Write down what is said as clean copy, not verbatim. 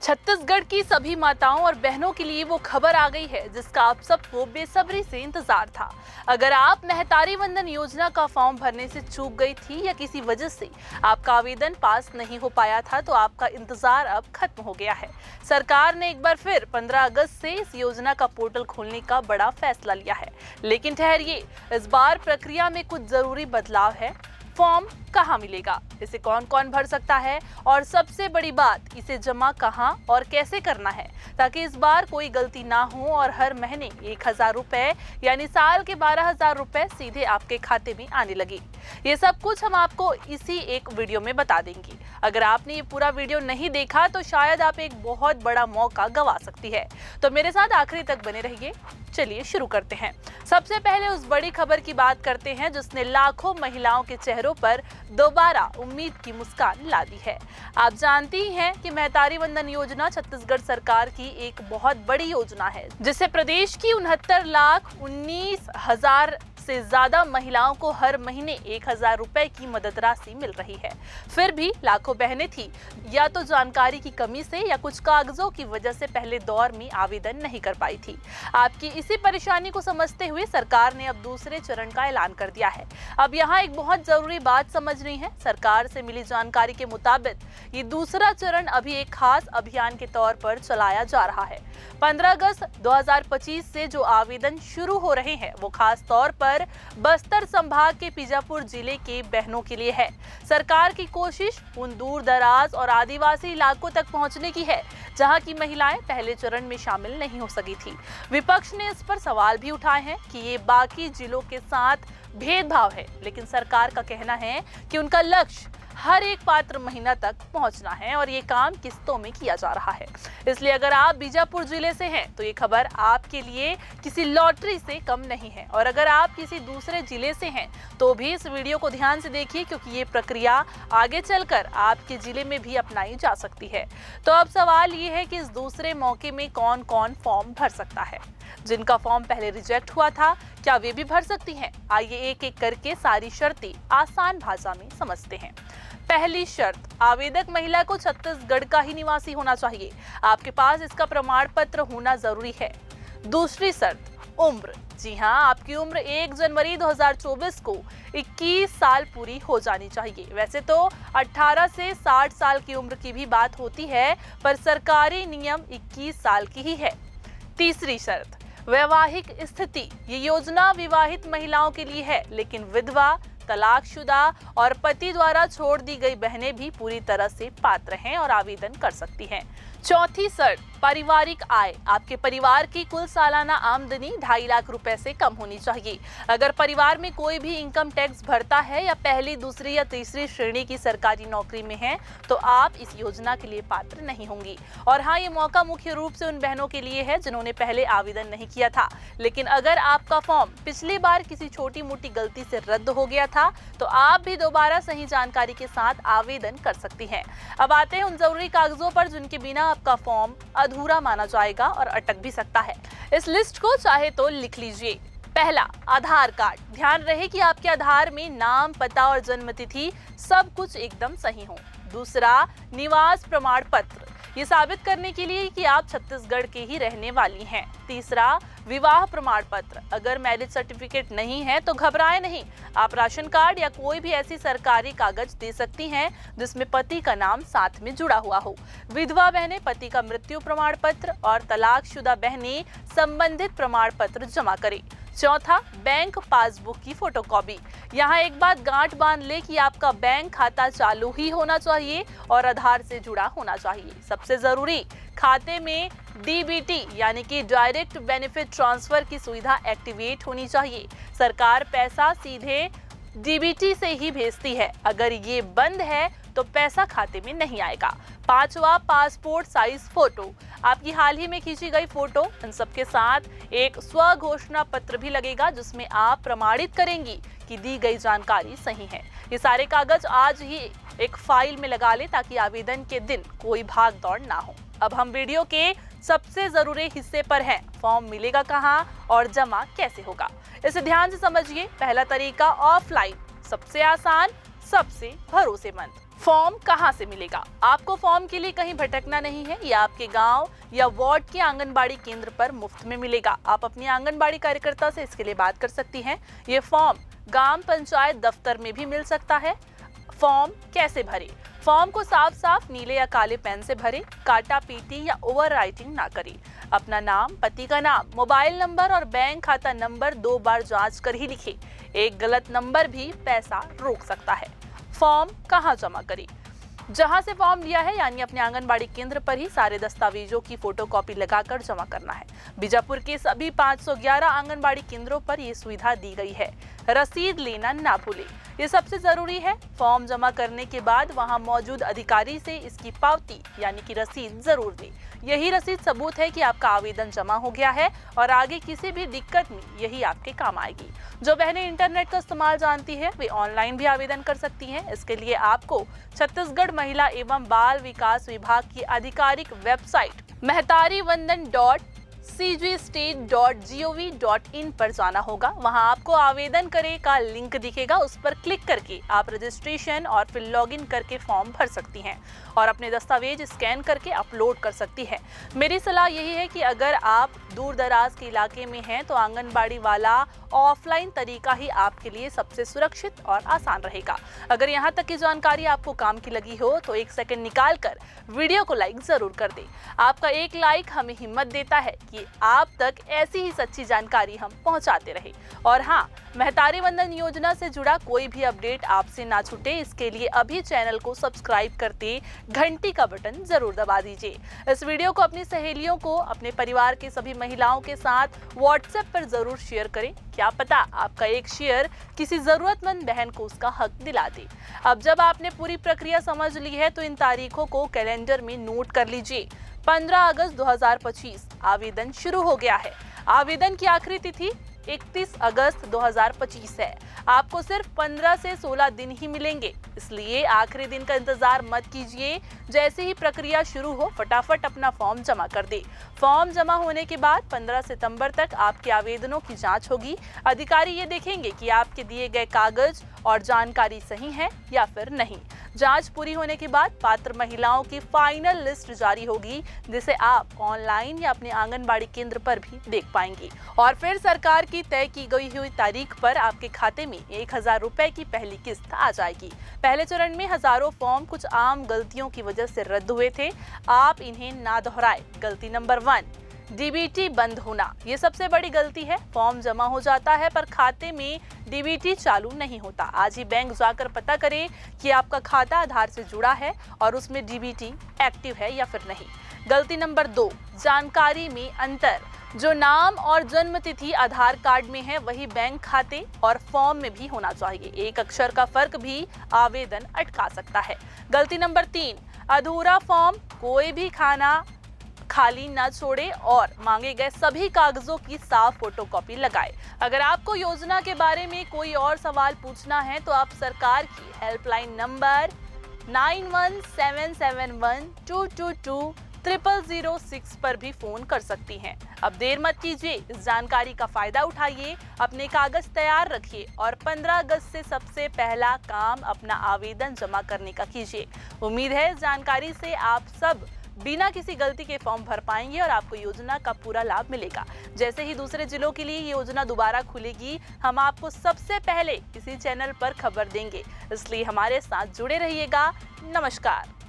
छत्तीसगढ़ की सभी माताओं और बहनों के लिए वो खबर आ गई है जिसका आप सबको बेसब्री से इंतजार था। अगर आप महतारी वंदन योजना का फॉर्म भरने से चूक गई थी या किसी वजह से आपका आवेदन पास नहीं हो पाया था तो आपका इंतजार अब खत्म हो गया है। सरकार ने एक बार फिर 15 अगस्त से इस योजना का पोर्टल खोलने का बड़ा फैसला लिया है। लेकिन ठहरिए, इस बार प्रक्रिया में कुछ जरूरी बदलाव है। फॉर्म कहाँ मिलेगा, इसे कौन कौन भर सकता है और सबसे बड़ी बात, इसे जमा कहाँ और कैसे करना है ताकि इस बार कोई गलती ना हो और हर महीने 1000 रुपए यानी साल के 12,000 रुपए सीधे आपके खाते में आने लगे। ये सब कुछ हम आपको इसी एक वीडियो में बता देंगे। अगर आपने ये पूरा वीडियो नहीं देखा तो शायद आप एक बहुत बड़ा मौका गंवा सकती है, तो मेरे साथ आखिरी तक बने रहिए। चलिए शुरू करते हैं। सबसे पहले उस बड़ी खबर की बात करते हैं जिसने लाखों महिलाओं के चेहरों पर दोबारा उम्मीद की मुस्कान ला दी है। आप जानती ही हैं कि महतारी वंदन योजना छत्तीसगढ़ सरकार की एक बहुत बड़ी योजना है जिससे प्रदेश की 69,19,000 से ज्यादा महिलाओं को हर महीने 1000 रुपए की मदद राशि मिल रही है। फिर भी लाखों बहनें थी या तो जानकारी की कमी से या कुछ कागजों की वजह से पहले दौर में आवेदन नहीं कर पाई थी। आपकी इसी परेशानी को समझते हुए सरकार ने अब दूसरे चरण का ऐलान कर दिया है। अब यहाँ एक बहुत जरूरी बात समझनी है। सरकार से मिली जानकारी के मुताबिक ये दूसरा चरण अभी एक खास अभियान के तौर पर चलाया जा रहा है। 15 अगस्त 2025 से जो आवेदन शुरू हो रहे हैं वो खास तौर पर बस्तर संभाग के बीजापुर जिले के बहनों के लिए है। सरकार की कोशिश उन दूर दराज और आदिवासी इलाकों तक पहुंचने की है जहां की महिलाएं पहले चरण में शामिल नहीं हो सकी थी। विपक्ष ने इस पर सवाल भी उठाए हैं कि ये बाकी जिलों के साथ भेदभाव है, लेकिन सरकार का कहना है कि उनका लक्ष्य हर एक पात्र महिला तक पहुंचना है और ये काम किस्तों में किया जा रहा है। इसलिए अगर आप बीजापुर जिले से हैं तो ये खबर आपके लिए किसी लॉटरी से कम नहीं है, और अगर आप किसी दूसरे जिले से हैं तो भी इस वीडियो को ध्यान से देखिए क्योंकि ये प्रक्रिया आगे चलकर आपके जिले में भी अपनाई जा सकती है। तो अब सवाल ये है कि इस दूसरे मौके में कौन कौन फॉर्म भर सकता है। जिनका फॉर्म पहले रिजेक्ट हुआ था, क्या वे भी भर सकती हैं? आइए एक एक करके सारी शर्तें आसान भाषा में समझते हैं। पहली शर्त, आवेदक महिला को छत्तीसगढ़ का ही निवासी होना चाहिए। आपके पास इसका प्रमाण पत्र होना जरूरी है। दूसरी शर्त, उम्र। जी हाँ, आपकी उम्र 1 जनवरी 2024 को 21 साल पूरी हो जानी चाहिए। वैसे तो 18 से 60 साल की उम्र की भी बात होती है, पर सरकारी नियम 21 साल की ही है। तीसरी शर्त, वैवाहिक स्थिति। ये योजना विवाहित महिलाओं के लिए है, लेकिन विधवा, तलाकशुदा और पति द्वारा छोड़ दी गई बहनें भी पूरी तरह से पात्र हैं और आवेदन कर सकती हैं। चौथी शर्त, पारिवारिक आय। आपके परिवार की कुल सालाना आमदनी 2.5 लाख रुपए से कम होनी चाहिए। अगर परिवार में कोई भी इनकम टैक्स भरता है या पहली, दूसरी या तीसरी श्रेणी की सरकारी नौकरी में है तो आप इस योजना के लिए पात्र नहीं होंगी। और हाँ, ये मौका मुख्य रूप से उन बहनों के लिए है जिन्होंने पहले आवेदन नहीं किया था, लेकिन अगर आपका फॉर्म पिछली बार किसी छोटी मोटी गलती से रद्द हो गया था तो आप भी दोबारा सही जानकारी के साथ आवेदन कर सकती हैं। अब आते हैं उन जरूरी कागजों पर जिनके बिना आपका फॉर्म अधूरा माना जाएगा और अटक भी सकता है। इस लिस्ट को चाहे तो लिख लीजिए। पहला, आधार कार्ड। ध्यान रहे कि आपके आधार में नाम, पता और जन्म तिथि सब कुछ एकदम सही हो। दूसरा, निवास प्रमाण पत्र, ये साबित करने के लिए कि आप छत्तीसगढ़ के ही रहने वाली हैं। तीसरा, विवाह प्रमाण पत्र। अगर मैरिज सर्टिफिकेट नहीं है तो घबराएं नहीं, आप राशन कार्ड या कोई भी ऐसी सरकारी कागज दे सकती हैं जिसमें पति का नाम साथ में जुड़ा हुआ हो। विधवा बहनें पति का मृत्यु प्रमाण पत्र और तलाकशुदा बहनें संबंधित प्रमाण पत्र जमा करें। चौथा, बैंक पासबुक की फोटोकॉपी। यहाँ एक बात गांठ बांध ले कि आपका बैंक खाता चालू ही होना चाहिए और आधार से जुड़ा होना चाहिए। सबसे जरूरी, खाते में डीबीटी यानी कि डायरेक्ट बेनिफिट ट्रांसफर की सुविधा एक्टिवेट होनी चाहिए। सरकार पैसा सीधे डीबीटी से ही भेजती है। अगर ये बंद है तो पैसा खाते में नहीं आएगा। पांचवा, पासपोर्ट साइज फोटो। आपकी हाल ही में खींची गई फोटो, इन सबके साथ एक स्व घोषणा पत्र भी लगेगा जिसमें आप प्रमाणित करेंगी कि दी गई जानकारी सही है। ये सारे कागज आज ही एक फाइल में लगा ले ताकि आवेदन के दिन कोई भाग दौड़ ना हो। अब हम वीडियो के सबसे जरूरी हिस्से पर हैं। फॉर्म मिलेगा कहाँ और जमा कैसे होगा, इसे ध्यान से समझिए। पहला तरीका, ऑफलाइन, सबसे आसान, सबसे भरोसेमंद। फॉर्म कहां से मिलेगा? आपको फॉर्म के लिए कहीं भटकना नहीं है। ये आपके गांव या वार्ड के आंगनबाड़ी केंद्र पर मुफ्त में मिलेगा। आप अपनी आंगनबाड़ी कार्यकर्ता से इसके लिए बात कर सकती हैं। ये फॉर्म ग्राम पंचायत दफ्तर में भी मिल सकता है। फॉर्म कैसे भरें? फॉर्म को साफ साफ नीले या काले पेन से भरें। काटा पीटी या ओवर राइटिंग ना करें। अपना नाम, पति का नाम, मोबाइल नंबर और बैंक खाता नंबर 2 बार जांच कर ही लिखें। एक गलत नंबर भी पैसा रोक सकता है। फॉर्म कहां जमा करें? जहां से फॉर्म लिया है यानी अपने आंगनबाड़ी केंद्र पर ही सारे दस्तावेजों की फोटोकॉपी लगाकर जमा करना है। बीजापुर के सभी 511 आंगनबाड़ी केंद्रों पर ये सुविधा दी गई है। रसीद लेना ना भूलें, ये सबसे जरूरी है। फॉर्म जमा करने के बाद वहां मौजूद अधिकारी से इसकी पावती यानी कि रसीद जरूर दें। यही रसीद सबूत है कि आपका आवेदन जमा हो गया है और आगे किसी भी दिक्कत में यही आपके काम आएगी। जो बहनें इंटरनेट का इस्तेमाल जानती है वे ऑनलाइन भी आवेदन कर सकती हैं। इसके लिए आपको छत्तीसगढ़ महिला एवं बाल विकास विभाग की आधिकारिक वेबसाइट mehtarivandan.cgstate.gov.in पर जाना होगा। वहां आपको आवेदन करें का लिंक दिखेगा, उस पर क्लिक करके आप रजिस्ट्रेशन और फिर लॉगिन करके फॉर्म भर सकती हैं और अपने दस्तावेज स्कैन करके अपलोड कर सकती हैं। मेरी सलाह यही है कि अगर आप दूर दराज के इलाके में हैं तो आंगनबाड़ी वाला ऑफलाइन तरीका ही आपके लिए सबसे सुरक्षित और आसान रहेगा। अगर यहाँ तक की जानकारी आपको काम की लगी हो तो 1 सेकंड निकाल कर वीडियो को लाइक जरूर कर दें। आपका एक लाइक हमें हिम्मत देता है कि आप तक ऐसी ही सच्ची जानकारी हम पहुँचाते रहे। और हाँ, मेहतारी वंदन योजना से जुड़ा कोई भी अपडेट आपसे ना छूटे, इसके लिए अभी चैनल को सब्सक्राइब करते घंटी का बटन जरूर दबा दीजिए। इस वीडियो को अपनी सहेलियों को, अपने परिवार के सभी महिलाओं के साथ व्हाट्सएप पर जरूर शेयर करें। क्या पता आपका एक शेयर किसी जरूरतमंद बहन को उसका हक दिला दे। अब जब आपने पूरी प्रक्रिया समझ ली है तो इन तारीखों को कैलेंडर में नोट कर लीजिए। 15 अगस्त 2025 आवेदन शुरू हो गया है। आवेदन की आखिरी तिथि 31 अगस्त 2025 है। आपको सिर्फ 15 से 16 दिन ही मिलेंगे, इसलिए आखिरी दिन का इंतजार मत कीजिए। जैसे ही प्रक्रिया शुरू हो फटाफट अपना फॉर्म जमा कर दे। फॉर्म जमा होने के बाद 15 सितंबर तक आपके आवेदनों की जांच होगी। अधिकारी ये देखेंगे कि आपके दिए गए कागज और जानकारी सही है या फिर नहीं। जांच पूरी होने के बाद पात्र महिलाओं की फाइनल लिस्ट जारी होगी, जिसे आप ऑनलाइन या अपने आंगनबाड़ी केंद्र पर भी देख पाएंगी। और फिर सरकार की तय की गई हुई तारीख पर आपके खाते में 1000 रुपए की पहली किस्त आ जाएगी। पहले चरण में हजारों फॉर्म कुछ आम गलतियों की वजह से रद्द हुए थे। आप इन्हें ना दोहराए। गलती नंबर 1, डीबीटी बंद होना। ये सबसे बड़ी गलती है। फॉर्म जमा हो जाता है पर खाते में डीबीटी चालू नहीं होता। आज ही बैंक जाकर पता करें कि आपका खाता आधार से जुड़ा है और उसमें डीबीटी एक्टिव है या फिर नहीं। गलती नंबर 2, जानकारी में अंतर। जो नाम और जन्म तिथि आधार कार्ड में है वही बैंक खाते और फॉर्म में भी होना चाहिए। एक अक्षर का फर्क भी आवेदन अटका सकता है। गलती नंबर 3, अधूरा फॉर्म। कोई भी खाना खाली न छोड़े और मांगे गए सभी कागजों की साफ फोटोकॉपी लगाए। अगर आपको योजना के बारे में कोई और सवाल पूछना है तो आप सरकार की हेल्पलाइन नंबर 917712220006 पर भी फोन कर सकती हैं। अब देर मत कीजिए, इस जानकारी का फायदा उठाइए, अपने कागज तैयार रखिए और 15 अगस्त से सबसे पहला काम अपना आवेदन जमा करने का कीजिए। उम्मीद है इस जानकारी से आप सब बिना किसी गलती के फॉर्म भर पाएंगे और आपको योजना का पूरा लाभ मिलेगा। जैसे ही दूसरे जिलों के लिए ये योजना दोबारा खुलेगी, हम आपको सबसे पहले इसी चैनल पर खबर देंगे, इसलिए हमारे साथ जुड़े रहिएगा। नमस्कार।